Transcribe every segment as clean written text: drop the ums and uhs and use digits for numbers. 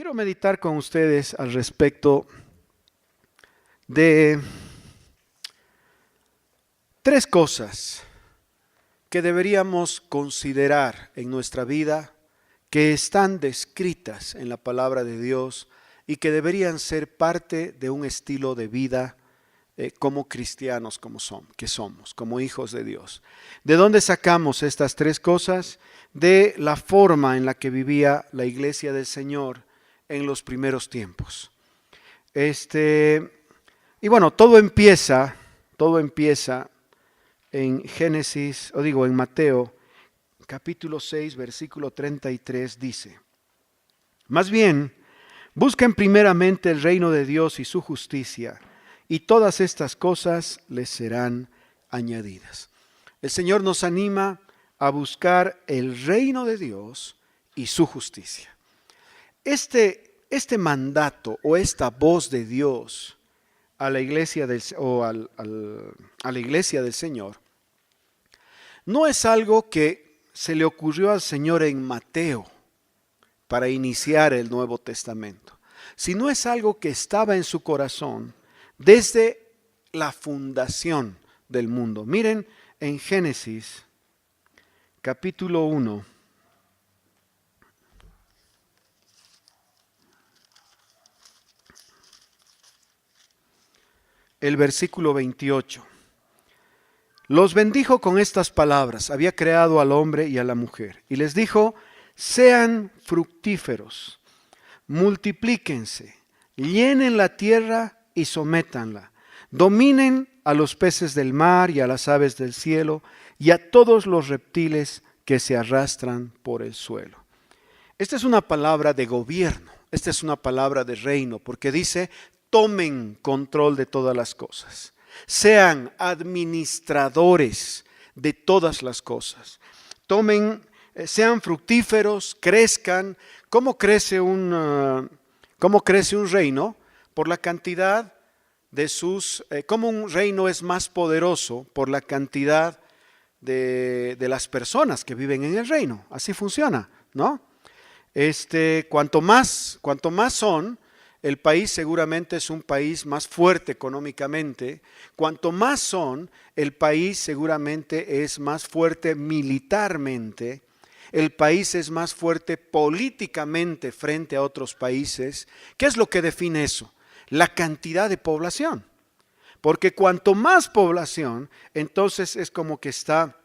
Quiero meditar con ustedes al respecto de tres cosas que deberíamos considerar en nuestra vida, que están descritas en la palabra de Dios y que deberían ser parte de un estilo de vida como cristianos que somos, como hijos de Dios. ¿De dónde sacamos estas tres cosas? De la forma en la que vivía la iglesia del Señor en los primeros tiempos. Y bueno, todo empieza en en Mateo, capítulo 6, versículo 33, dice: Más bien, busquen primeramente el reino de Dios y su justicia, y todas estas cosas les serán añadidas. El Señor nos anima a buscar el reino de Dios y su justicia. Este mandato o esta voz de Dios a la iglesia a la iglesia del Señor no es algo que se le ocurrió al Señor en Mateo para iniciar el Nuevo Testamento, sino es algo que estaba en su corazón desde la fundación del mundo. Miren en Génesis capítulo 1. El versículo 28. Los bendijo con estas palabras: había creado al hombre y a la mujer, y les dijo: sean fructíferos, multiplíquense, llenen la tierra y sométanla, dominen a los peces del mar y a las aves del cielo y a todos los reptiles que se arrastran por el suelo. Esta es una palabra de gobierno, esta es una palabra de reino, porque dice: tomen control de todas las cosas, sean administradores de todas las cosas, sean fructíferos, crezcan. ¿Cómo crece un reino? Por la cantidad de cómo un reino es más poderoso por la cantidad de las personas que viven en el reino. Así funciona, ¿no? Cuanto más son, el país seguramente es un país más fuerte económicamente. Cuanto más son, el país seguramente es más fuerte militarmente. El país es más fuerte políticamente frente a otros países. ¿Qué es lo que define eso? La cantidad de población. Porque cuanto más población, entonces es como que está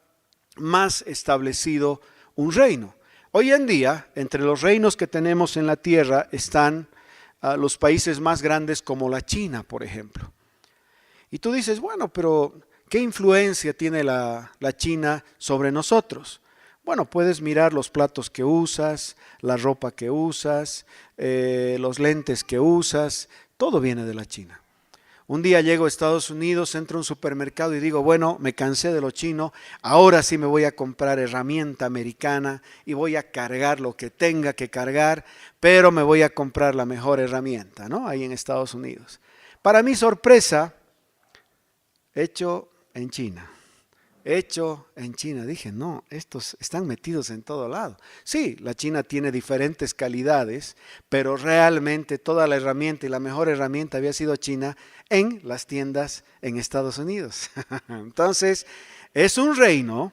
más establecido un reino. Hoy en día, entre los reinos que tenemos en la tierra están los países más grandes como la China, por ejemplo. Y tú dices: bueno, pero ¿qué influencia tiene la China sobre nosotros? Bueno, puedes mirar los platos que usas, la ropa que usas, los lentes que usas, todo viene de la China. Un día llego a Estados Unidos, entro a un supermercado y digo: bueno, me cansé de lo chino, ahora sí me voy a comprar herramienta americana y voy a cargar lo que tenga que cargar, pero me voy a comprar la mejor herramienta, ¿no? Ahí en Estados Unidos. Para mi sorpresa, hecho en China. Dije: no, estos están metidos en todo lado. Sí, la China tiene diferentes calidades, pero realmente toda la herramienta y la mejor herramienta había sido china en las tiendas en Estados Unidos. Entonces, es un reino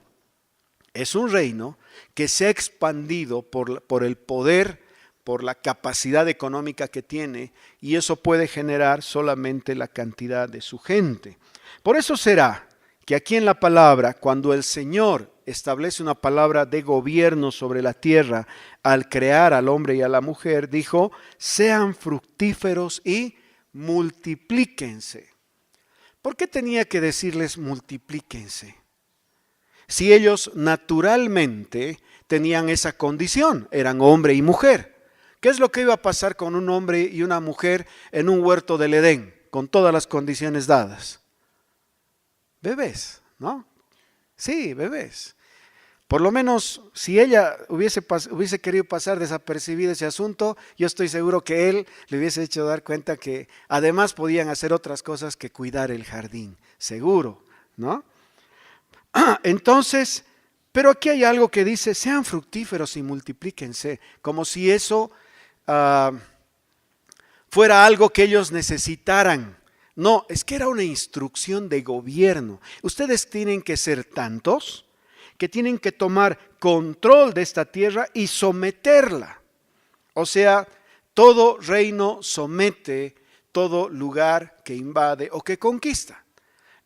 que se ha expandido por el poder, por la capacidad económica que tiene, y eso puede generar solamente la cantidad de su gente. Por eso será que aquí en la palabra, cuando el Señor establece una palabra de gobierno sobre la tierra, al crear al hombre y a la mujer, dijo: sean fructíferos y multiplíquense. ¿Por qué tenía que decirles multiplíquense? Si ellos naturalmente tenían esa condición, eran hombre y mujer. ¿Qué es lo que iba a pasar con un hombre y una mujer en un huerto del Edén, con todas las condiciones dadas? Bebés, ¿no? Sí, bebés. Por lo menos si ella hubiese querido pasar desapercibido ese asunto, yo estoy seguro que él le hubiese hecho dar cuenta que además podían hacer otras cosas que cuidar el jardín, seguro, ¿no? Entonces, pero aquí hay algo que dice: sean fructíferos y multiplíquense, como si eso fuera algo que ellos necesitaran. No, es que era una instrucción de gobierno. Ustedes tienen que ser tantos que tienen que tomar control de esta tierra y someterla. O sea, todo reino somete todo lugar que invade o que conquista.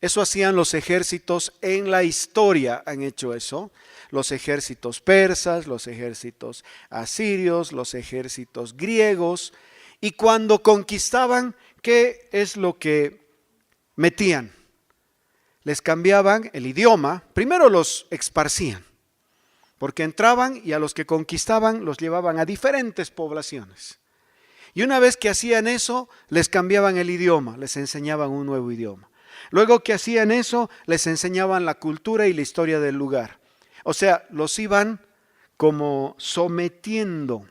Eso hacían los ejércitos en la historia, han hecho eso. Los ejércitos persas, los ejércitos asirios, los ejércitos griegos. Y cuando conquistaban, ¿qué es lo que metían? Les cambiaban el idioma. Primero los esparcían, porque entraban y a los que conquistaban los llevaban a diferentes poblaciones. Y una vez que hacían eso, les cambiaban el idioma, les enseñaban un nuevo idioma. Luego que hacían eso, les enseñaban la cultura y la historia del lugar. O sea, los iban como sometiendo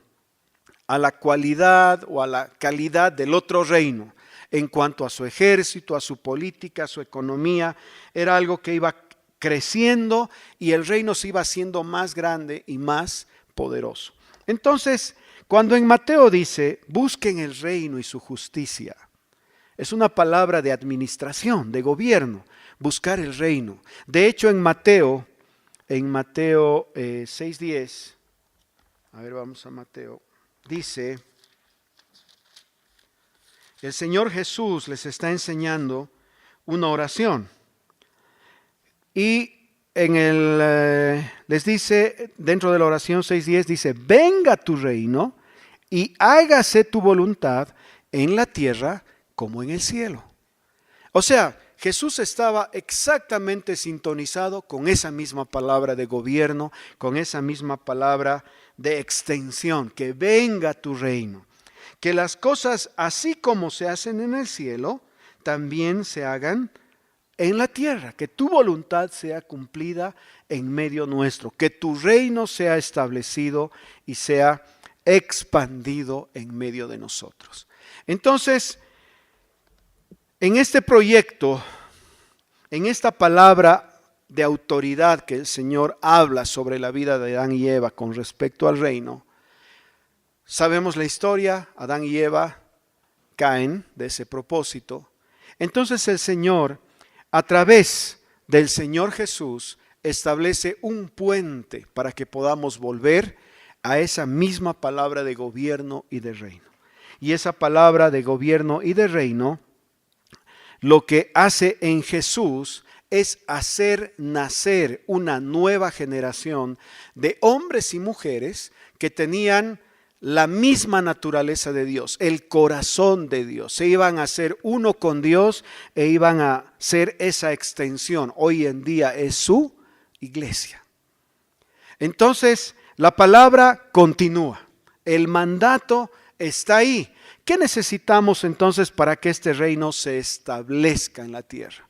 a la cualidad o a la calidad del otro reino en cuanto a su ejército, a su política, a su economía. Era algo que iba creciendo y el reino se iba haciendo más grande y más poderoso. Entonces, cuando en Mateo dice, busquen el reino y su justicia, es una palabra de administración, de gobierno, buscar el reino. De hecho, en Mateo 6:10, a ver, vamos a Mateo, dice, el Señor Jesús les está enseñando una oración. Y les dice, dentro de la oración 6:10, dice, venga tu reino y hágase tu voluntad en la tierra como en el cielo. O sea, Jesús estaba exactamente sintonizado con esa misma palabra de gobierno, con esa misma palabra de extensión, que venga tu reino. Que las cosas así como se hacen en el cielo, también se hagan en la tierra, que tu voluntad sea cumplida en medio nuestro, que tu reino sea establecido y sea expandido en medio de nosotros. Entonces, en este proyecto, en esta palabra de autoridad que el Señor habla sobre la vida de Adán y Eva con respecto al reino, sabemos la historia, Adán y Eva caen de ese propósito. Entonces el Señor, a través del Señor Jesús, establece un puente para que podamos volver a esa misma palabra de gobierno y de reino. Y esa palabra de gobierno y de reino, lo que hace en Jesús es hacer nacer una nueva generación de hombres y mujeres que tenían la misma naturaleza de Dios, el corazón de Dios. Se iban a hacer uno con Dios e iban a ser esa extensión. Hoy en día es su iglesia. Entonces, la palabra continúa. El mandato está ahí. ¿Qué necesitamos entonces para que este reino se establezca en la tierra?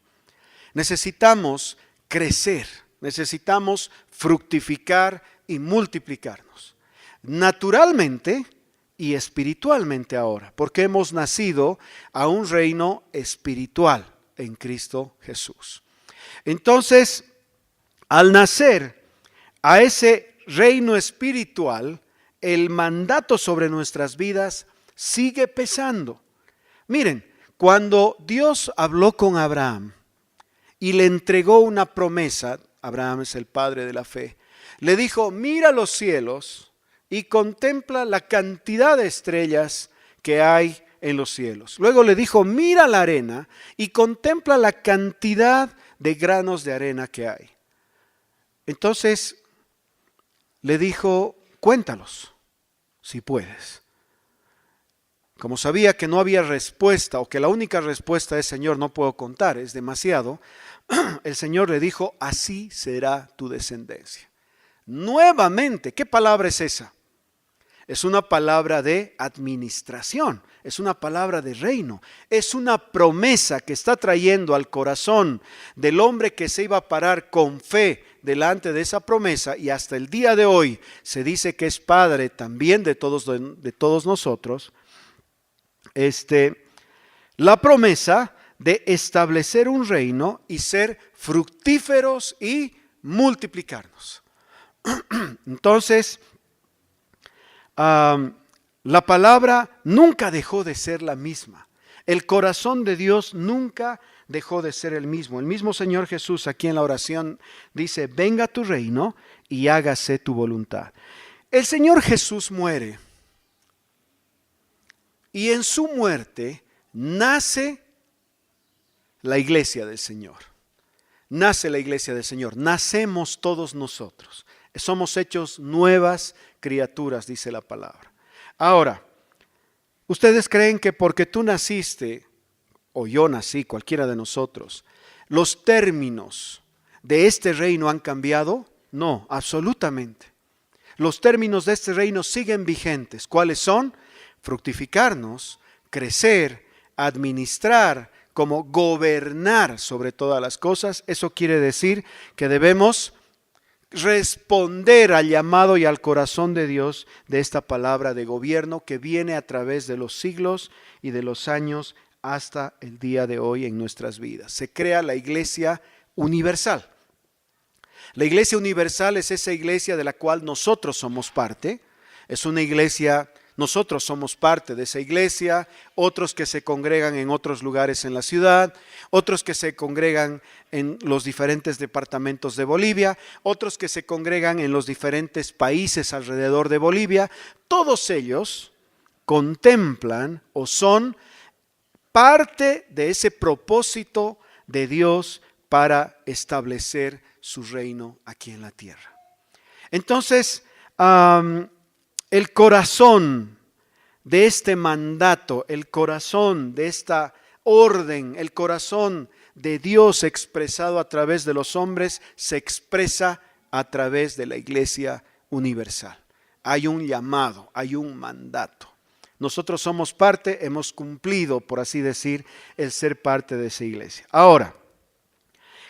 Necesitamos crecer, necesitamos fructificar y multiplicarnos. Naturalmente y espiritualmente ahora, porque hemos nacido a un reino espiritual en Cristo Jesús. Entonces, al nacer a ese reino espiritual, el mandato sobre nuestras vidas sigue pesando. Miren, cuando Dios habló con Abraham y le entregó una promesa, Abraham es el padre de la fe, le dijo, mira los cielos y contempla la cantidad de estrellas que hay en los cielos. Luego le dijo, mira la arena y contempla la cantidad de granos de arena que hay. Entonces le dijo, cuéntalos, si puedes. Como sabía que no había respuesta o que la única respuesta es, Señor, no puedo contar, es demasiado, el Señor le dijo, así será tu descendencia. Nuevamente, ¿qué palabra es esa? Es una palabra de administración, es una palabra de reino, es una promesa que está trayendo al corazón del hombre que se iba a parar con fe delante de esa promesa, y hasta el día de hoy se dice que es padre también de todos nosotros. La promesa de establecer un reino y ser fructíferos y multiplicarnos. Entonces, La palabra nunca dejó de ser la misma. El corazón de Dios nunca dejó de ser el mismo. El mismo Señor Jesús aquí en la oración dice, venga tu reino y hágase tu voluntad. El Señor Jesús muere y en su muerte nace la iglesia del Señor. Nace la iglesia del Señor. Nacemos todos nosotros. Somos hechos nuevas criaturas, dice la palabra. Ahora, ¿ustedes creen que porque tú naciste, o yo nací, cualquiera de nosotros, los términos de este reino han cambiado? No, absolutamente. Los términos de este reino siguen vigentes. ¿Cuáles son? Fructificarnos, crecer, administrar, como gobernar sobre todas las cosas. Eso quiere decir que debemos responder al llamado y al corazón de Dios de esta palabra de gobierno que viene a través de los siglos y de los años hasta el día de hoy en nuestras vidas. Se crea la iglesia universal. La iglesia universal es esa iglesia de la cual nosotros somos parte. Es una iglesia, nosotros somos parte de esa iglesia, otros que se congregan en otros lugares en la ciudad, otros que se congregan en los diferentes departamentos de Bolivia, otros que se congregan en los diferentes países alrededor de Bolivia. Todos ellos contemplan o son parte de ese propósito de Dios para establecer su reino aquí en la tierra. Entonces, el corazón de este mandato, el corazón de esta orden, el corazón de Dios expresado a través de los hombres, se expresa a través de la iglesia universal. Hay un llamado, hay un mandato. Nosotros somos parte, hemos cumplido, por así decir, el ser parte de esa iglesia. Ahora,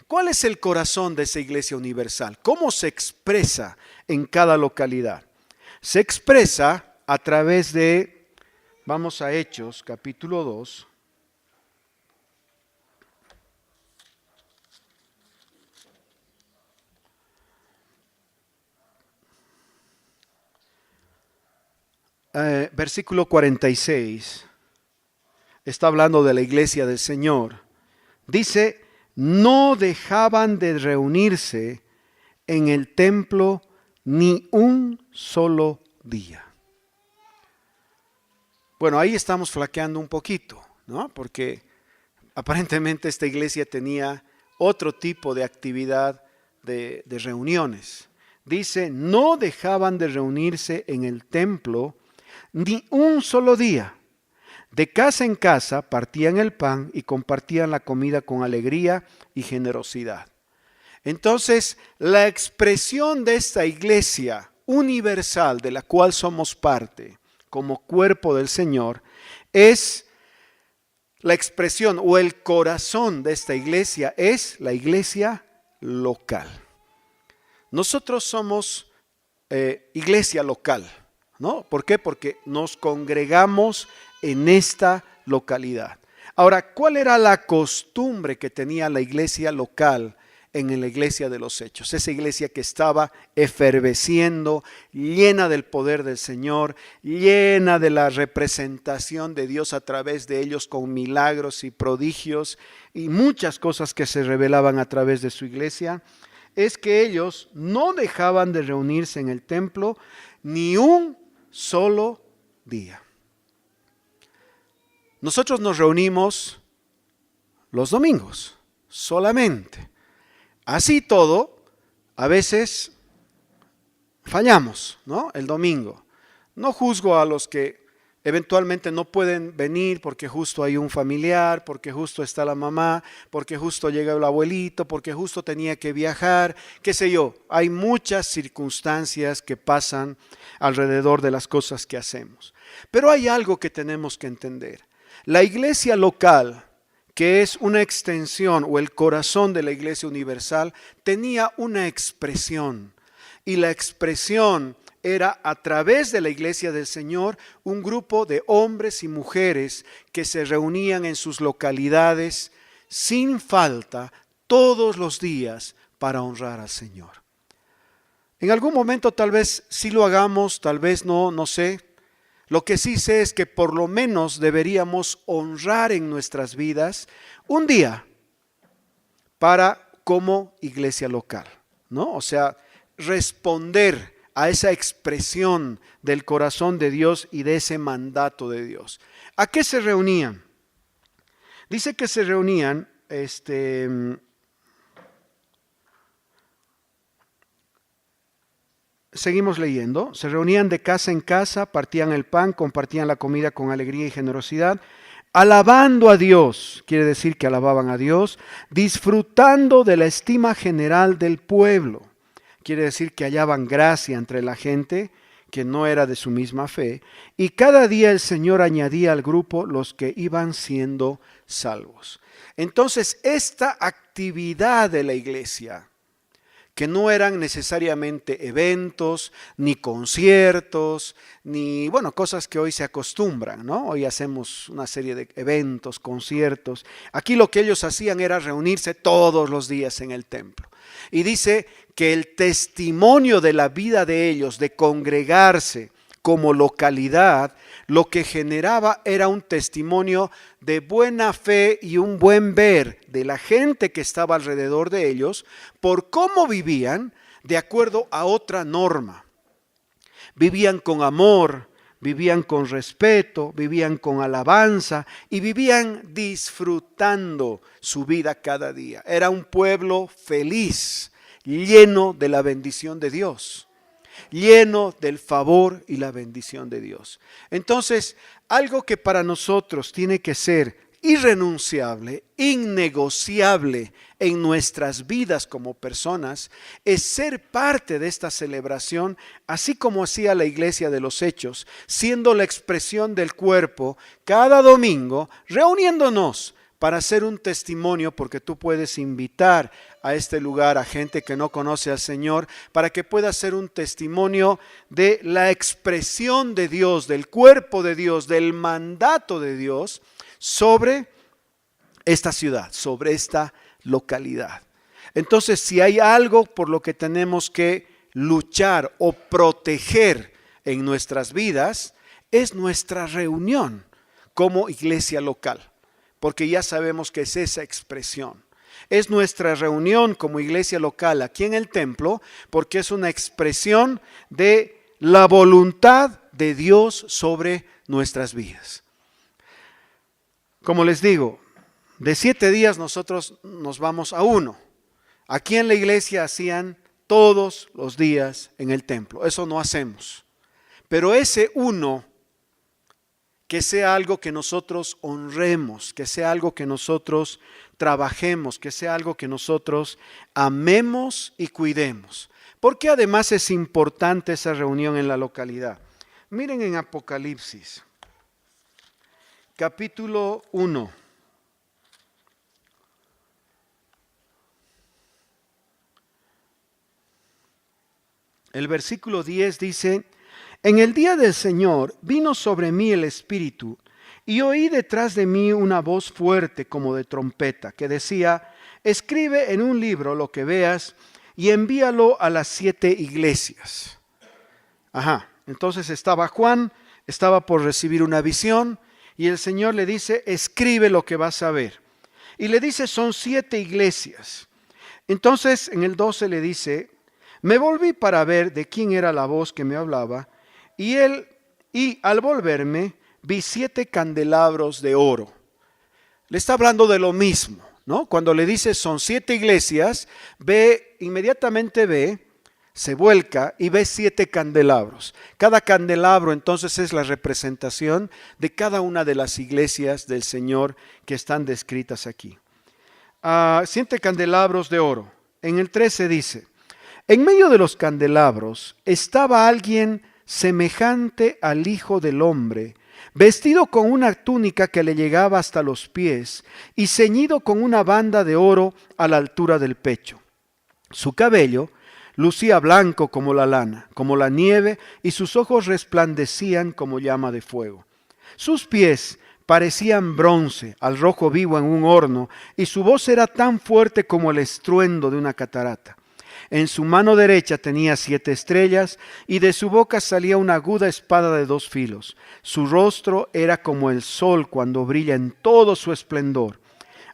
¿cuál es el corazón de esa iglesia universal? ¿Cómo se expresa en cada localidad? Se expresa a través de, vamos a Hechos, capítulo 2. Versículo 46. Está hablando de la iglesia del Señor. Dice, no dejaban de reunirse en el templo ni un solo día. Bueno, ahí estamos flaqueando un poquito, ¿no? Porque aparentemente esta iglesia tenía otro tipo de actividad de reuniones. Dice, no dejaban de reunirse en el templo ni un solo día. De casa en casa partían el pan y compartían la comida con alegría y generosidad. Entonces, la expresión de esta iglesia universal de la cual somos parte como cuerpo del Señor es la expresión o el corazón de esta iglesia es la iglesia local. Nosotros somos iglesia local, ¿no? ¿Por qué? Porque nos congregamos en esta localidad. Ahora, ¿cuál era la costumbre que tenía la iglesia local en la iglesia de los Hechos? Esa iglesia que estaba efervesciendo, llena del poder del Señor, llena de la representación de Dios a través de ellos con milagros y prodigios y muchas cosas que se revelaban a través de su iglesia, es que ellos no dejaban de reunirse en el templo ni un solo día. Nosotros nos reunimos los domingos solamente. Así todo, a veces fallamos, ¿no? El domingo. No juzgo a los que eventualmente no pueden venir porque justo hay un familiar, porque justo está la mamá, porque justo llega el abuelito, porque justo tenía que viajar, qué sé yo. Hay muchas circunstancias que pasan alrededor de las cosas que hacemos. Pero hay algo que tenemos que entender. La iglesia local, que es una extensión o el corazón de la iglesia universal, tenía una expresión. Y la expresión era a través de la iglesia del Señor un grupo de hombres y mujeres que se reunían en sus localidades sin falta todos los días para honrar al Señor. En algún momento tal vez sí lo hagamos, tal vez no, no sé. Lo que sí sé es que por lo menos deberíamos honrar en nuestras vidas un día para como iglesia local, ¿no? O sea, responder a esa expresión del corazón de Dios y de ese mandato de Dios. ¿A qué se reunían? Dice que se reunían, seguimos leyendo, se reunían de casa en casa, partían el pan, compartían la comida con alegría y generosidad, alabando a Dios, quiere decir que alababan a Dios, disfrutando de la estima general del pueblo, quiere decir que hallaban gracia entre la gente que no era de su misma fe, y cada día el Señor añadía al grupo los que iban siendo salvos. Entonces, esta actividad de la iglesia, que no eran necesariamente eventos, ni conciertos, ni, bueno, cosas que hoy se acostumbran, ¿no? Hoy hacemos una serie de eventos, conciertos. Aquí lo que ellos hacían era reunirse todos los días en el templo. Y dice que el testimonio de la vida de ellos, de congregarse como localidad, lo que generaba era un testimonio de buena fe y un buen ver de la gente que estaba alrededor de ellos por cómo vivían de acuerdo a otra norma. Vivían con amor, vivían con respeto, vivían con alabanza y vivían disfrutando su vida cada día. Era un pueblo feliz, lleno de la bendición de Dios, lleno del favor y la bendición de Dios. Entonces, algo que para nosotros tiene que ser irrenunciable, innegociable en nuestras vidas como personas, es ser parte de esta celebración, así como hacía la iglesia de los Hechos, siendo la expresión del cuerpo cada domingo, reuniéndonos para hacer un testimonio, porque tú puedes invitar a este lugar a gente que no conoce al Señor, para que pueda ser un testimonio de la expresión de Dios, del cuerpo de Dios, del mandato de Dios sobre esta ciudad, sobre esta localidad. Entonces, si hay algo por lo que tenemos que luchar o proteger en nuestras vidas, es nuestra reunión como iglesia local, porque ya sabemos que es esa expresión. Es nuestra reunión como iglesia local aquí en el templo, porque es una expresión de la voluntad de Dios sobre nuestras vidas. Como les digo, de 7 días nosotros nos vamos a 1. Aquí en la iglesia hacían todos los días en el templo. Eso no hacemos. Pero ese 1, que sea algo que nosotros honremos, que sea algo que nosotros trabajemos, que sea algo que nosotros amemos y cuidemos. Porque además es importante esa reunión en la localidad. Miren en Apocalipsis, capítulo 1. El versículo 10 dice: en el día del Señor vino sobre mí el Espíritu, y oí detrás de mí una voz fuerte como de trompeta, que decía: escribe en un libro lo que veas y envíalo a las 7 iglesias. Entonces estaba Juan, estaba por recibir una visión, y el Señor le dice: escribe lo que vas a ver. Y le dice, son 7 iglesias. Entonces en el 12 le dice: me volví para ver de quién era la voz que me hablaba, y al volverme vi 7 candelabros de oro. Le está hablando de lo mismo, ¿no? Cuando le dice son 7 iglesias, inmediatamente se vuelca y ve 7 candelabros. Cada candelabro entonces es la representación de cada una de las iglesias del Señor que están descritas aquí. 7 candelabros de oro. En el 13 dice: en medio de los candelabros estaba alguien semejante al Hijo del Hombre, vestido con una túnica que le llegaba hasta los pies y ceñido con una banda de oro a la altura del pecho. Su cabello lucía blanco como la lana, como la nieve, y sus ojos resplandecían como llama de fuego. Sus pies parecían bronce, al rojo vivo en un horno, y su voz era tan fuerte como el estruendo de una catarata. En su mano derecha tenía 7 estrellas, y de su boca salía una aguda espada de 2 filos. Su rostro era como el sol cuando brilla en todo su esplendor.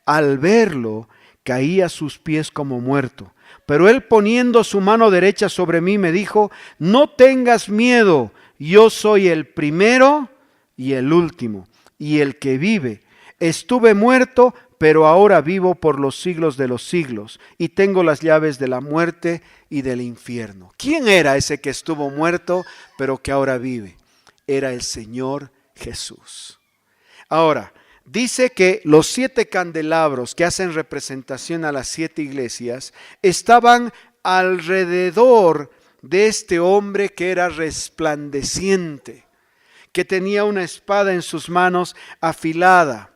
Al verlo, caí a sus pies como muerto. Pero él, poniendo su mano derecha sobre mí, me dijo: no tengas miedo, yo soy el primero y el último, y el que vive. Estuve muerto, pero ahora vivo por los siglos de los siglos, y tengo las llaves de la muerte y del infierno. ¿Quién era ese que estuvo muerto, pero que ahora vive? Era el Señor Jesús. Ahora, dice que los 7 candelabros que hacen representación a las 7 iglesias estaban alrededor de este hombre que era resplandeciente, que tenía una espada en sus manos afilada,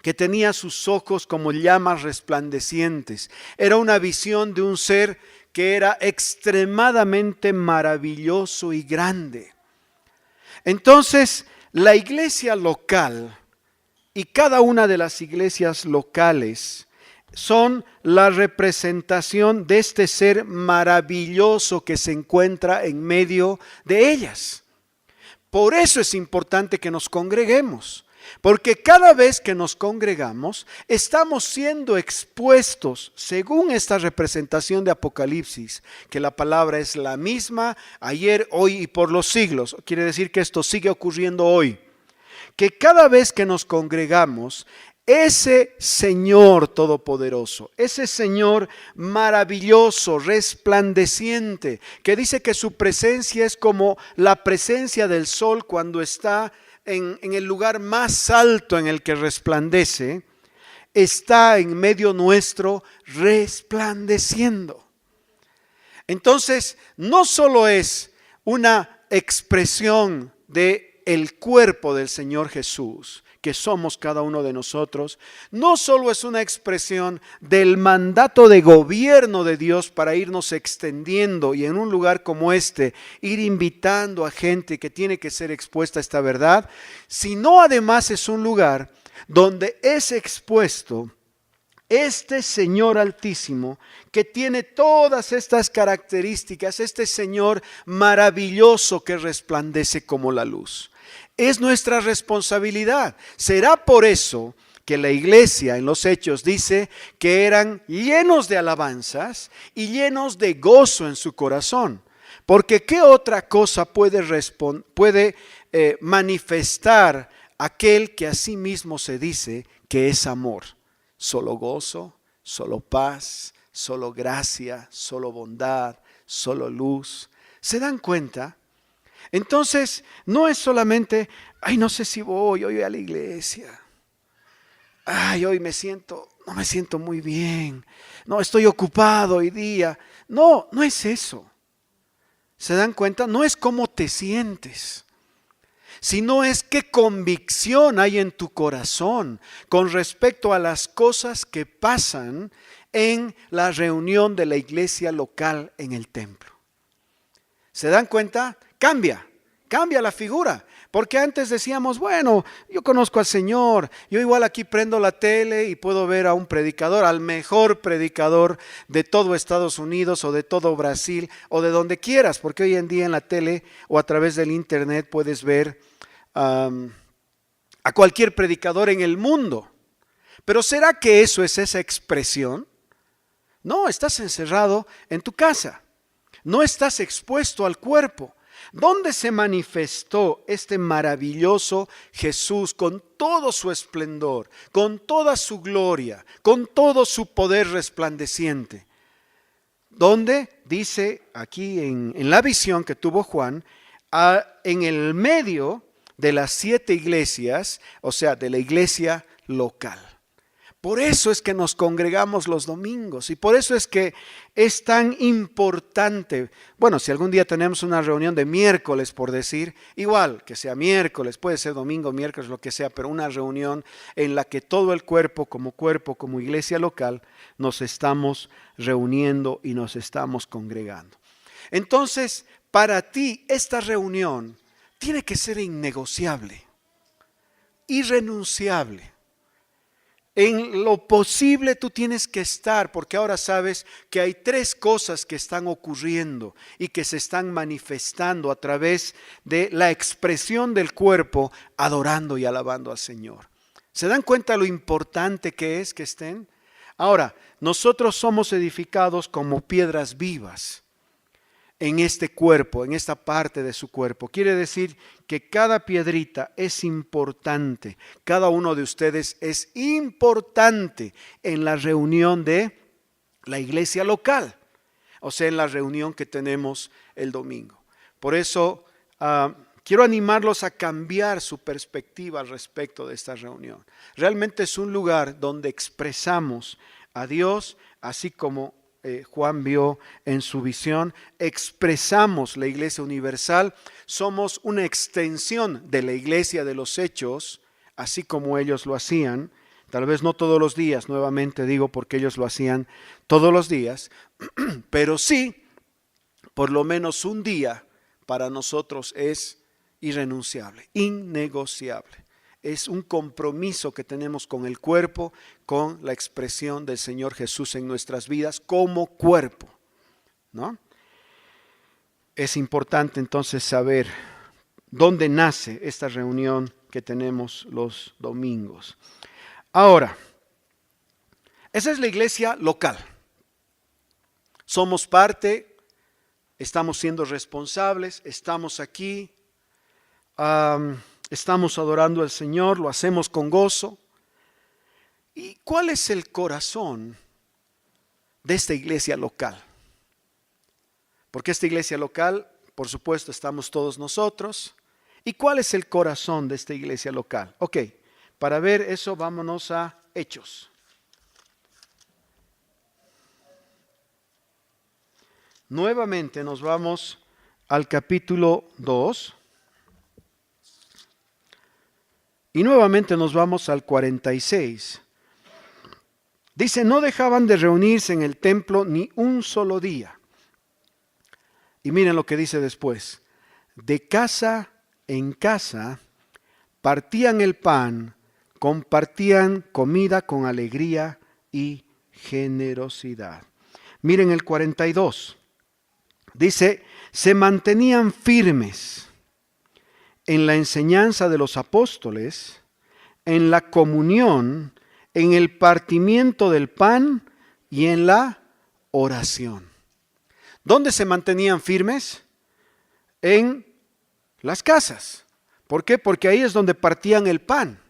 que tenía sus ojos como llamas resplandecientes. Era una visión de un ser que era extremadamente maravilloso y grande. Entonces, la iglesia local y cada una de las iglesias locales son la representación de este ser maravilloso que se encuentra en medio de ellas. Por eso es importante que nos congreguemos, porque cada vez que nos congregamos estamos siendo expuestos, según esta representación de Apocalipsis, que la palabra es la misma ayer, hoy y por los siglos. Quiere decir que esto sigue ocurriendo hoy. Que cada vez que nos congregamos, ese Señor todopoderoso, ese Señor maravilloso, resplandeciente, que dice que su presencia es como la presencia del sol cuando está en el lugar más alto en el que resplandece, está en medio nuestro resplandeciendo. Entonces, no solo es una expresión de el cuerpo del Señor Jesús, que somos cada uno de nosotros, no solo es una expresión del mandato de gobierno de Dios para irnos extendiendo y en un lugar como este, ir invitando a gente que tiene que ser expuesta a esta verdad, sino además es un lugar donde es expuesto este Señor Altísimo, que tiene todas estas características, este Señor maravilloso que resplandece como la luz. Es nuestra responsabilidad. Será por eso que la iglesia en los Hechos dice que eran llenos de alabanzas y llenos de gozo en su corazón. Porque ¿qué otra cosa puede manifestar aquel que a sí mismo se dice que es amor? Solo gozo, solo paz, solo gracia, solo bondad, solo luz. ¿Se dan cuenta? Entonces, no es solamente, ay, no sé si voy hoy a la iglesia. Ay, hoy no me siento muy bien. No, estoy ocupado hoy día. No, no es eso. ¿Se dan cuenta? No es cómo te sientes, sino es qué convicción hay en tu corazón con respecto a las cosas que pasan en la reunión de la iglesia local en el templo. ¿Se dan cuenta? Cambia la figura. Porque antes decíamos, bueno, yo conozco al Señor, yo igual aquí prendo la tele y puedo ver a un predicador, al mejor predicador de todo Estados Unidos o de todo Brasil o de donde quieras, porque hoy en día en la tele o a través del internet puedes ver a cualquier predicador en el mundo. Pero ¿será que eso es esa expresión? No, estás encerrado en tu casa, no estás expuesto al cuerpo. ¿Dónde se manifestó este maravilloso Jesús con todo su esplendor, con toda su gloria, con todo su poder resplandeciente? ¿Dónde? Dice aquí en la visión que tuvo Juan, en el medio de las 7 iglesias, o sea, de la iglesia local. Por eso es que nos congregamos los domingos y por eso es que es tan importante. Bueno, si algún día tenemos una reunión de miércoles, por decir, igual que sea miércoles, puede ser domingo, miércoles, lo que sea, pero una reunión en la que todo el cuerpo, como iglesia local, nos estamos reuniendo y nos estamos congregando. Entonces, para ti, esta reunión tiene que ser innegociable, irrenunciable. En lo posible tú tienes que estar, porque ahora sabes que hay tres cosas que están ocurriendo y que se están manifestando a través de la expresión del cuerpo, adorando y alabando al Señor. ¿Se dan cuenta lo importante que es que estén? Ahora, nosotros somos edificados como piedras vivas en este cuerpo, en esta parte de su cuerpo. Quiere decir que cada piedrita es importante. Cada uno de ustedes es importante en la reunión de la iglesia local, o sea, en la reunión que tenemos el domingo. Por eso quiero animarlos a cambiar su perspectiva al respecto de esta reunión. Realmente es un lugar donde expresamos a Dios, así como Juan vio en su visión. Expresamos la iglesia universal, somos una extensión de la iglesia de los hechos, así como ellos lo hacían, tal vez no todos los días, nuevamente digo porque ellos lo hacían todos los días, pero sí, por lo menos un día para nosotros es irrenunciable, innegociable. Es un compromiso que tenemos con el cuerpo, con la expresión del Señor Jesús en nuestras vidas como cuerpo, ¿no? Es importante entonces saber dónde nace esta reunión que tenemos los domingos. Ahora, esa es la iglesia local. Somos parte, estamos siendo responsables, estamos aquí. Estamos adorando al Señor, lo hacemos con gozo. ¿Y cuál es el corazón de esta iglesia local? Porque esta iglesia local, por supuesto, estamos todos nosotros. ¿Y cuál es el corazón de esta iglesia local? Ok, para ver eso vámonos a Hechos. Nuevamente nos vamos al capítulo 2. Y nuevamente nos vamos al 46. Dice, no dejaban de reunirse en el templo ni un solo día. Y miren lo que dice después. De casa en casa partían el pan, compartían comida con alegría y generosidad. Miren el 42. Dice, se mantenían firmes en la enseñanza de los apóstoles, en la comunión, en el partimiento del pan y en la oración. ¿Dónde se mantenían firmes? En las casas. ¿Por qué? Porque ahí es donde partían el pan.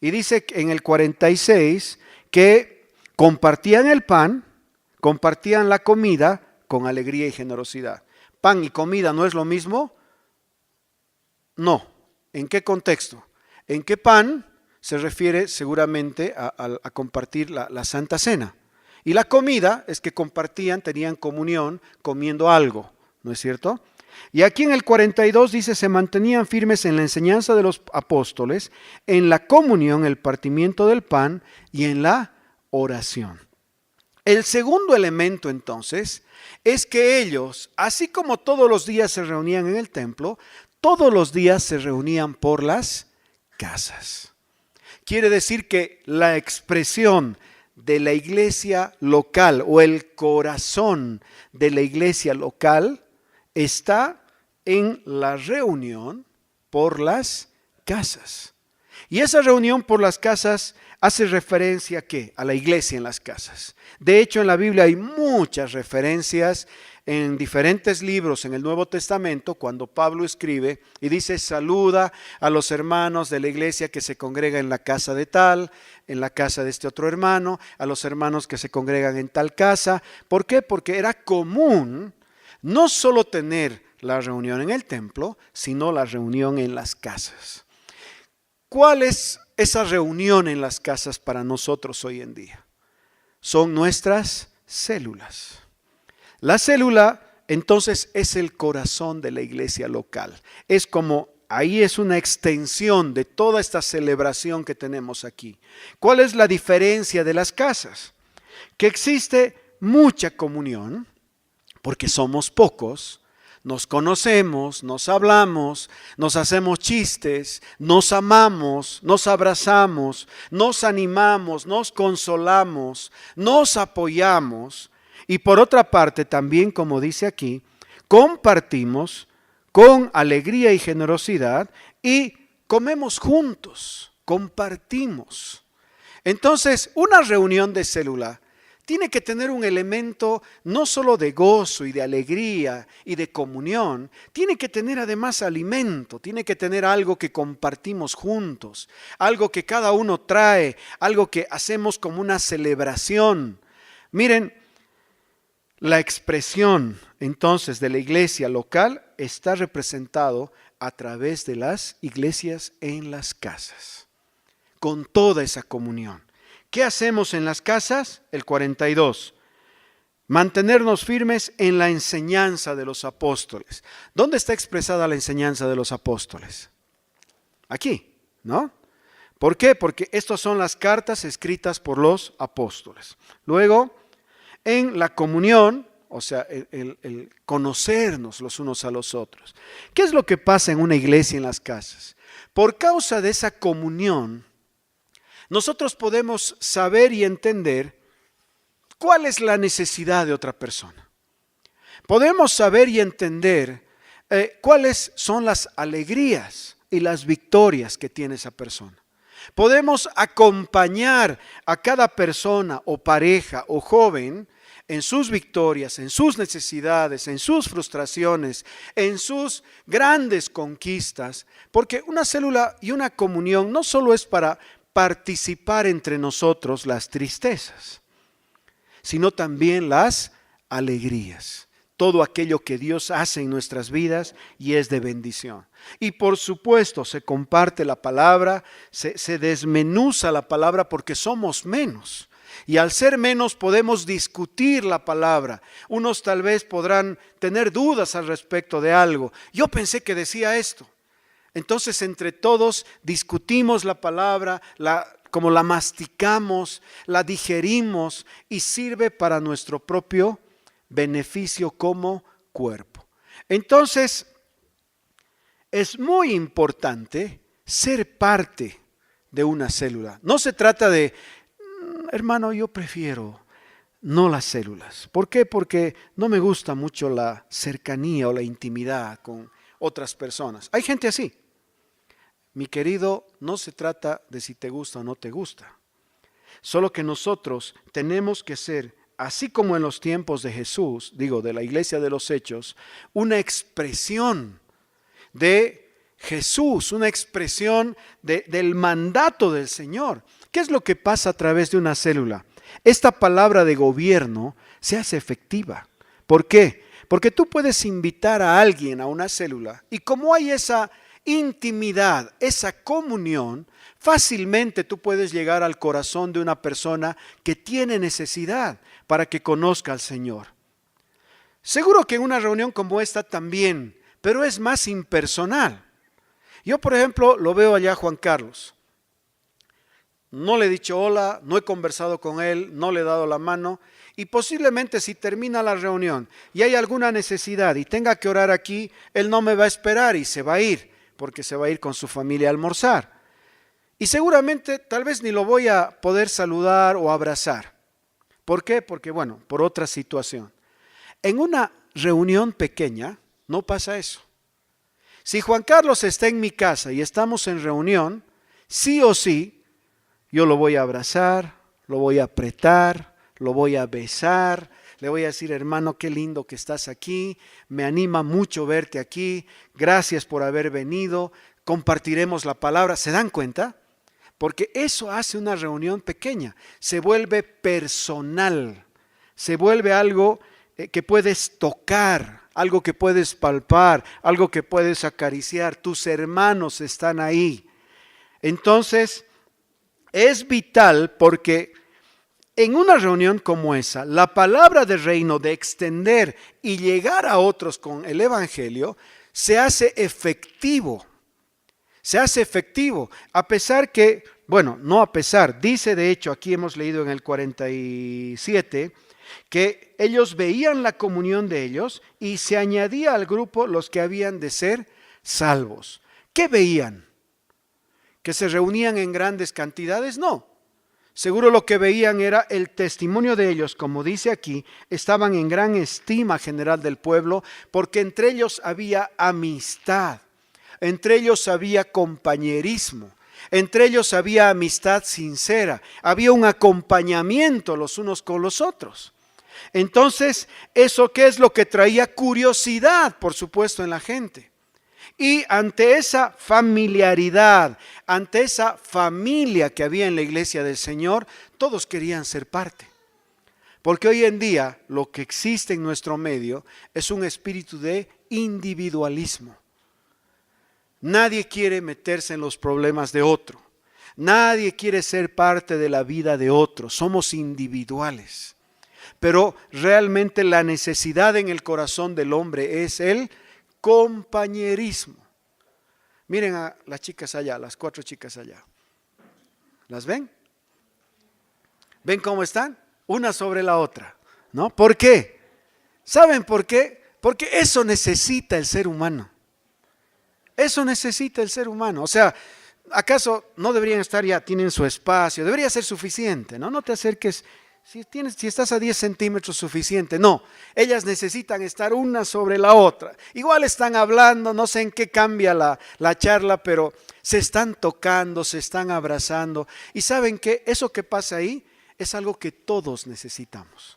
Y dice en el 46 que compartían el pan, compartían la comida con alegría y generosidad. ¿Pan y comida no es lo mismo? No. ¿En qué contexto? En que pan se refiere seguramente a compartir la Santa Cena. Y la comida es que compartían, tenían comunión comiendo algo, ¿no es cierto? Y aquí en el 42 dice, se mantenían firmes en la enseñanza de los apóstoles, en la comunión, el partimiento del pan y en la oración. El segundo elemento entonces es que ellos, así como todos los días se reunían en el templo, todos los días se reunían por las casas. Quiere decir que la expresión de la iglesia local o el corazón de la iglesia local está en la reunión por las casas. Y esa reunión por las casas hace referencia ¿a qué? A la iglesia en las casas. De hecho, en la Biblia hay muchas referencias en diferentes libros en el Nuevo Testamento, cuando Pablo escribe y dice, saluda a los hermanos de la iglesia que se congrega en la casa de tal, en la casa de este otro hermano, a los hermanos que se congregan en tal casa. ¿Por qué? Porque era común no solo tener la reunión en el templo, sino la reunión en las casas. ¿Cuál es esa reunión en las casas para nosotros hoy en día? Son nuestras células. La célula entonces es el corazón de la iglesia local. Es como, ahí es una extensión de toda esta celebración que tenemos aquí. ¿Cuál es la diferencia de las casas? Que existe mucha comunión, porque somos pocos. nos conocemos, nos hablamos, nos hacemos chistes, nos amamos, nos abrazamos, nos animamos, nos consolamos, nos apoyamos y por otra parte también, como dice aquí, compartimos con alegría y generosidad y comemos juntos, compartimos. Entonces, una reunión de célula tiene que tener un elemento no solo de gozo y de alegría y de comunión, tiene que tener además alimento, tiene que tener algo que compartimos juntos, algo que cada uno trae, algo que hacemos como una celebración. Miren, la expresión entonces de la iglesia local está representado a través de las iglesias en las casas, con toda esa comunión. ¿Qué hacemos en las casas? El 42. Mantenernos firmes en la enseñanza de los apóstoles. ¿Dónde está expresada la enseñanza de los apóstoles? Aquí, ¿no? ¿Por qué? Porque estas son las cartas escritas por los apóstoles. Luego, en la comunión, o sea, el conocernos los unos a los otros. ¿Qué es lo que pasa en una iglesia en las casas? Por causa de esa comunión, nosotros podemos saber y entender cuál es la necesidad de otra persona. Podemos saber y entender cuáles son las alegrías y las victorias que tiene esa persona. Podemos acompañar a cada persona o pareja o joven en sus victorias, en sus necesidades, en sus frustraciones, en sus grandes conquistas, porque una célula y una comunión no solo es para participar entre nosotros las tristezas, sino también las alegrías, todo aquello que Dios hace en nuestras vidas y es de bendición. Y por supuesto se comparte la palabra, se desmenuza la palabra porque somos menos. Y al ser menos podemos discutir la palabra. Unos tal vez podrán tener dudas al respecto de algo. Yo pensé que decía esto. Entonces entre todos discutimos la palabra, como la masticamos, la digerimos y sirve para nuestro propio beneficio como cuerpo. Entonces es muy importante ser parte de una célula. No se trata de, hermano, yo prefiero no las células. ¿Por qué? Porque no me gusta mucho la cercanía o la intimidad con otras personas. Hay gente así. Mi querido, no se trata de si te gusta o no te gusta. Solo que nosotros tenemos que ser, así como en los tiempos de Jesús, de la iglesia de los Hechos, una expresión de Jesús, una expresión del mandato del Señor. ¿Qué es lo que pasa a través de una célula? Esta palabra de gobierno se hace efectiva. ¿Por qué? Porque tú puedes invitar a alguien a una célula y como hay esa intimidad, esa comunión, fácilmente tú puedes llegar al corazón de una persona que tiene necesidad para que conozca al Señor. Seguro que en una reunión como esta también, pero es más impersonal. Yo, por ejemplo, lo veo allá a Juan Carlos. No le he dicho hola, no he conversado con él, no le he dado la mano y posiblemente si termina la reunión y hay alguna necesidad y tenga que orar aquí, él no me va a esperar y se va a ir, porque se va a ir con su familia a almorzar. Y seguramente tal vez ni lo voy a poder saludar o abrazar. ¿Por qué? Porque por otra situación. En una reunión pequeña no pasa eso. Si Juan Carlos está en mi casa y estamos en reunión, sí o sí, yo lo voy a abrazar, lo voy a apretar, lo voy a besar, le voy a decir, hermano, qué lindo que estás aquí, me anima mucho verte aquí, gracias por haber venido, compartiremos la palabra. ¿Se dan cuenta? Porque eso hace una reunión pequeña, se vuelve personal, se vuelve algo que puedes tocar, algo que puedes palpar, algo que puedes acariciar, tus hermanos están ahí. Entonces, es vital porque en una reunión como esa, la palabra del reino de extender y llegar a otros con el evangelio se hace efectivo. Se hace efectivo, a pesar que, no a pesar, dice de hecho, aquí hemos leído en el 47, que ellos veían la comunión de ellos y se añadía al grupo los que habían de ser salvos. ¿Qué veían? ¿Que se reunían en grandes cantidades? No. Seguro lo que veían era el testimonio de ellos, como dice aquí, estaban en gran estima general del pueblo, porque entre ellos había amistad, entre ellos había compañerismo, entre ellos había amistad sincera, había un acompañamiento los unos con los otros. Entonces, ¿eso qué es lo que traía? Curiosidad, por supuesto, en la gente. Y ante esa familiaridad, ante esa familia que había en la iglesia del Señor, todos querían ser parte. Porque hoy en día lo que existe en nuestro medio es un espíritu de individualismo. Nadie quiere meterse en los problemas de otro. Nadie quiere ser parte de la vida de otro. Somos individuales. Pero realmente la necesidad en el corazón del hombre es el compañerismo. Miren a las chicas allá, las 4 chicas allá. ¿Las ven? ¿Ven cómo están? Una sobre la otra, ¿no? ¿Por qué? ¿Saben por qué? Porque eso necesita el ser humano. Eso necesita el ser humano. O sea, ¿acaso no deberían estar ya, tienen su espacio? Debería ser suficiente, ¿no? No te acerques. Si estás a 10 centímetros suficiente, no, ellas necesitan estar una sobre la otra. Igual están hablando, no sé en qué cambia la charla, pero se están tocando, se están abrazando. Y ¿saben qué? Eso que pasa ahí es algo que todos necesitamos.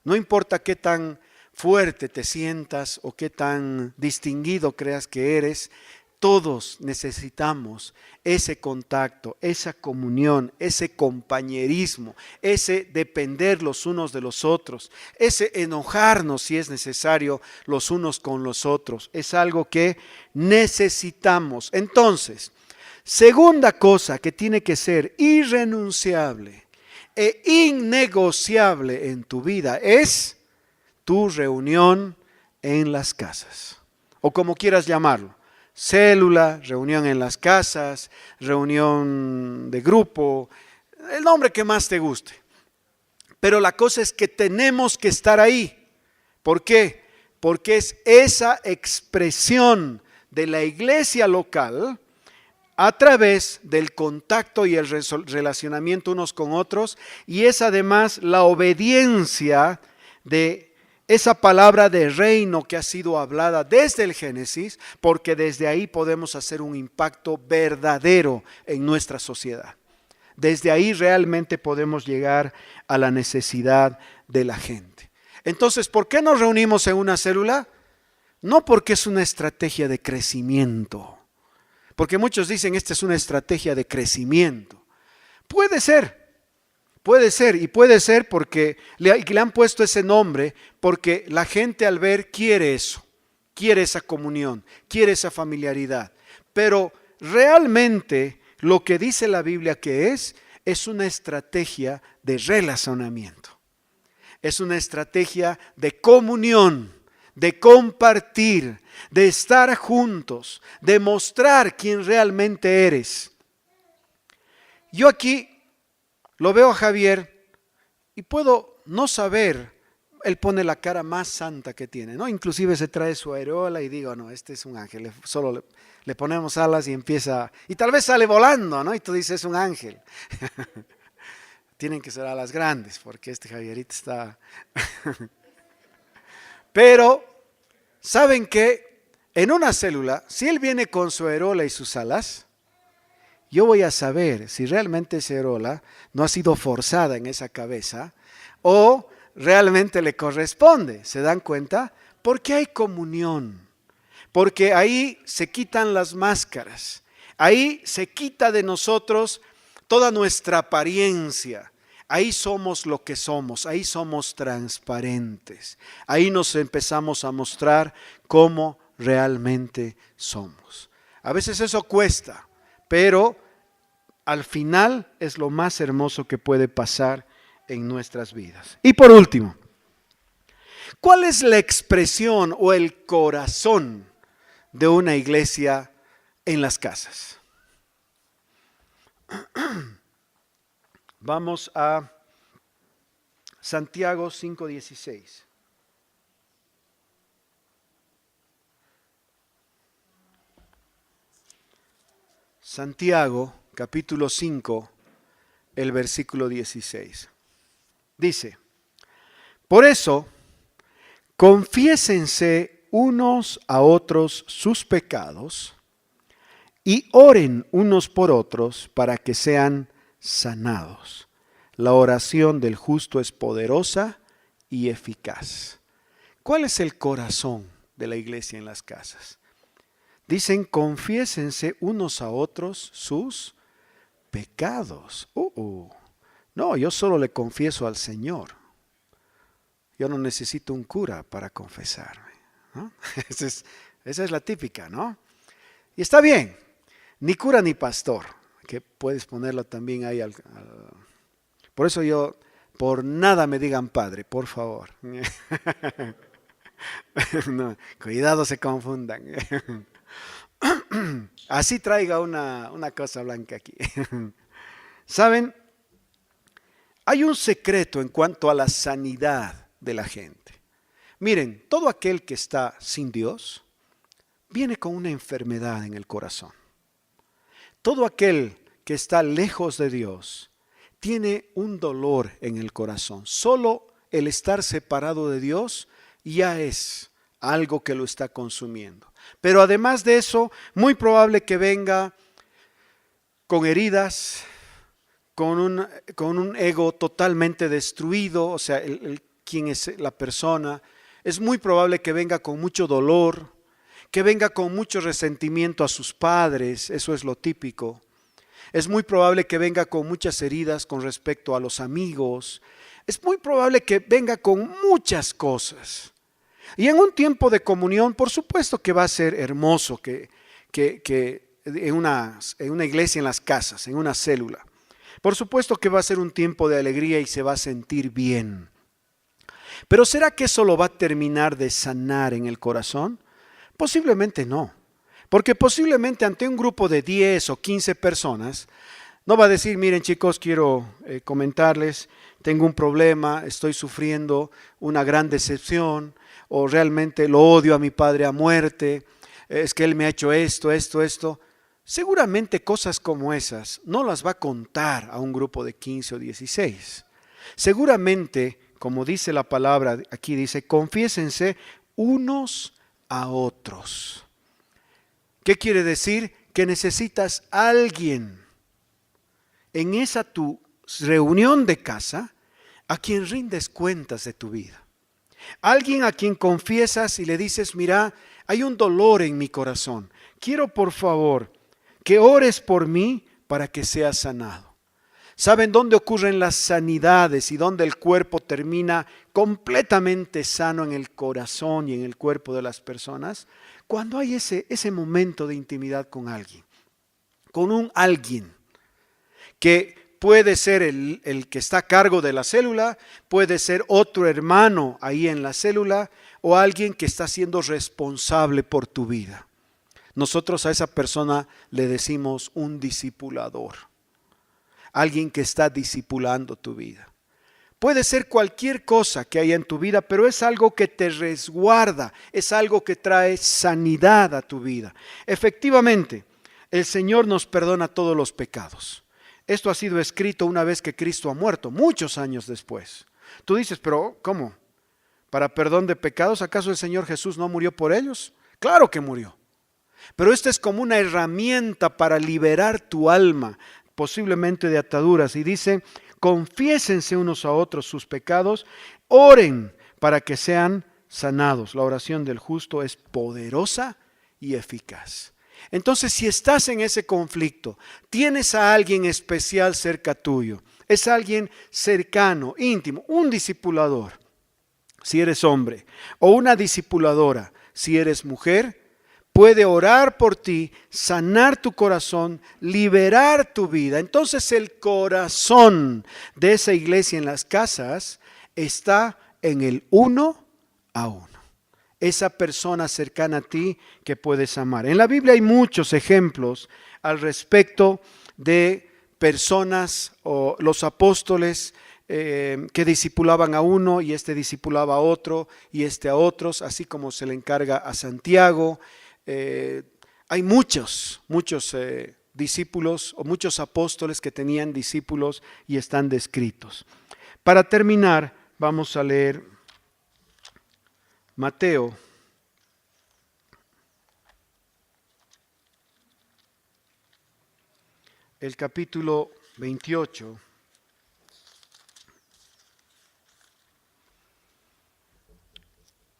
No importa qué tan fuerte te sientas o qué tan distinguido creas que eres, todos necesitamos ese contacto, esa comunión, ese compañerismo, ese depender los unos de los otros, ese enojarnos si es necesario los unos con los otros. Es algo que necesitamos. Entonces, segunda cosa que tiene que ser irrenunciable e innegociable en tu vida es tu reunión en las casas, o como quieras llamarlo. Célula, reunión en las casas, reunión de grupo, el nombre que más te guste. Pero la cosa es que tenemos que estar ahí. ¿Por qué? Porque es esa expresión de la iglesia local a través del contacto y el relacionamiento unos con otros, y es además la obediencia de esa palabra de reino que ha sido hablada desde el Génesis, porque desde ahí podemos hacer un impacto verdadero en nuestra sociedad. Desde ahí realmente podemos llegar a la necesidad de la gente. Entonces, ¿por qué nos reunimos en una célula? No porque es una estrategia de crecimiento, porque muchos dicen esta es una estrategia de crecimiento. Puede ser y puede ser porque le han puesto ese nombre, porque la gente al ver quiere eso, quiere esa comunión, quiere esa familiaridad. Pero realmente lo que dice la Biblia que es una estrategia de relacionamiento. Es una estrategia de comunión, de compartir, de estar juntos, de mostrar quién realmente eres. Yo aquí lo veo a Javier y puedo no saber, él pone la cara más santa que tiene, ¿no? Inclusive se trae su aureola y digo, no, este es un ángel, solo le ponemos alas y empieza, y tal vez sale volando, ¿no? Y tú dices, es un ángel. Tienen que ser alas grandes porque este Javierito está... Pero, ¿saben qué? En una célula, si él viene con su aureola y sus alas, yo voy a saber si realmente esa aureola no ha sido forzada en esa cabeza o realmente le corresponde. ¿Se dan cuenta? Porque hay comunión, porque ahí se quitan las máscaras, ahí se quita de nosotros toda nuestra apariencia. Ahí somos lo que somos, ahí somos transparentes, ahí nos empezamos a mostrar cómo realmente somos. A veces eso cuesta, pero al final es lo más hermoso que puede pasar en nuestras vidas. Y por último, ¿cuál es la expresión o el corazón de una iglesia en las casas? Vamos a Santiago 5:16. Santiago, capítulo 5, el versículo 16. Dice, por eso, confiésense unos a otros sus pecados y oren unos por otros para que sean sanados. La oración del justo es poderosa y eficaz. ¿Cuál es el corazón de la iglesia en las casas? Dicen, confiésense unos a otros sus pecados. No, yo solo le confieso al Señor. Yo no necesito un cura para confesarme, ¿no? Esa es la típica, ¿no? Y está bien, ni cura ni pastor, que puedes ponerlo también ahí. Por eso yo, por nada me digan padre, por favor. No, cuidado se confundan. Así traiga una cosa blanca aquí. ¿Saben? Hay un secreto en cuanto a la sanidad de la gente. Miren, todo aquel que está sin Dios viene con una enfermedad en el corazón. Todo aquel que está lejos de Dios tiene un dolor en el corazón. Solo el estar separado de Dios ya es algo que lo está consumiendo. Pero además de eso, muy probable que venga con heridas, con un ego totalmente destruido, o sea, quien es la persona. Es muy probable que venga con mucho dolor, que venga con mucho resentimiento a sus padres, eso es lo típico. Es muy probable que venga con muchas heridas con respecto a los amigos. Es muy probable que venga con muchas cosas. Y en un tiempo de comunión, por supuesto que va a ser hermoso que en una iglesia, en las casas, en una célula. Por supuesto que va a ser un tiempo de alegría y se va a sentir bien. Pero ¿será que eso lo va a terminar de sanar en el corazón? Posiblemente no. Porque posiblemente ante un grupo de 10 o 15 personas, no va a decir, miren chicos, quiero comentarles, tengo un problema, estoy sufriendo una gran decepción, o realmente lo odio a mi padre a muerte, es que él me ha hecho esto. Seguramente cosas como esas no las va a contar a un grupo de 15 o 16. Seguramente, como dice la palabra, aquí dice, confiésense unos a otros. ¿Qué quiere decir? Que necesitas a alguien en esa tu reunión de casa a quien rindes cuentas de tu vida. Alguien a quien confiesas y le dices, mira, hay un dolor en mi corazón. Quiero por favor que ores por mí para que sea sanado. ¿Saben dónde ocurren las sanidades y dónde el cuerpo termina completamente sano en el corazón y en el cuerpo de las personas? Cuando hay ese momento de intimidad con alguien, con un alguien que puede ser el que está a cargo de la célula, puede ser otro hermano ahí en la célula o alguien que está siendo responsable por tu vida. Nosotros a esa persona le decimos un discipulador, alguien que está discipulando tu vida. Puede ser cualquier cosa que haya en tu vida, pero es algo que te resguarda, es algo que trae sanidad a tu vida. Efectivamente, el Señor nos perdona todos los pecados. Esto ha sido escrito una vez que Cristo ha muerto, muchos años después. Tú dices, pero ¿cómo? ¿Para perdón de pecados? ¿Acaso el Señor Jesús no murió por ellos? Claro que murió. Pero esta es como una herramienta para liberar tu alma, posiblemente de ataduras. Y dice, confiésense unos a otros sus pecados, oren para que sean sanados. La oración del justo es poderosa y eficaz. Entonces, si estás en ese conflicto, tienes a alguien especial cerca tuyo, es alguien cercano, íntimo, un discipulador, si eres hombre, o una discipuladora, si eres mujer, puede orar por ti, sanar tu corazón, liberar tu vida. Entonces el corazón de esa iglesia en las casas está en el uno a uno. Esa persona cercana a ti que puedes amar. En la Biblia hay muchos ejemplos al respecto de personas o los apóstoles que discipulaban a uno y este discipulaba a otro y este a otros, así como se le encarga a Santiago. Hay muchos discípulos o muchos apóstoles que tenían discípulos y están descritos. Para terminar, vamos a leer Mateo el capítulo 28.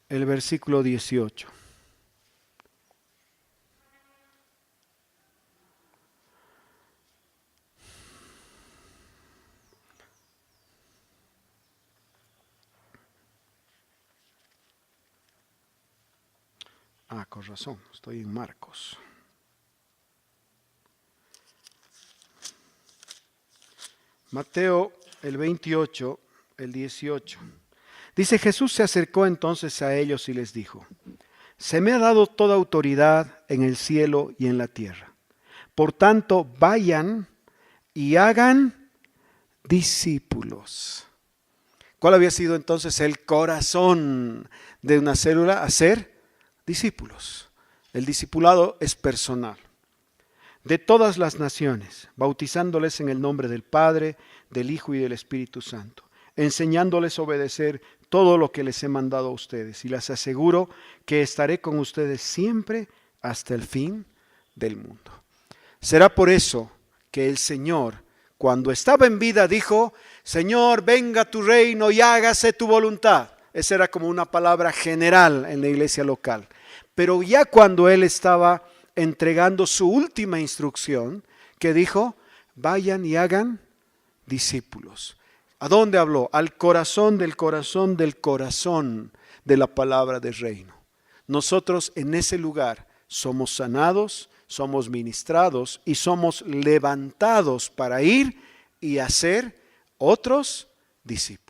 El versículo 18. Con razón, estoy en Marcos. Mateo el 28, el 18. Dice: Jesús se acercó entonces a ellos y les dijo: se me ha dado toda autoridad en el cielo y en la tierra. Por tanto, vayan y hagan discípulos. ¿Cuál había sido entonces el corazón de una célula? Hacer discípulos. El discipulado es personal. De todas las naciones, bautizándoles en el nombre del Padre, del Hijo y del Espíritu Santo, enseñándoles a obedecer todo lo que les he mandado a ustedes. Y les aseguro que estaré con ustedes siempre hasta el fin del mundo. Será por eso que el Señor, cuando estaba en vida, dijo: Señor, venga tu reino y hágase tu voluntad. Esa era como una palabra general en la iglesia local. Pero ya cuando Él estaba entregando su última instrucción, que dijo: vayan y hagan discípulos. ¿A dónde habló? Al corazón del corazón del corazón de la palabra del reino. Nosotros en ese lugar somos sanados, somos ministrados y somos levantados para ir y hacer otros discípulos.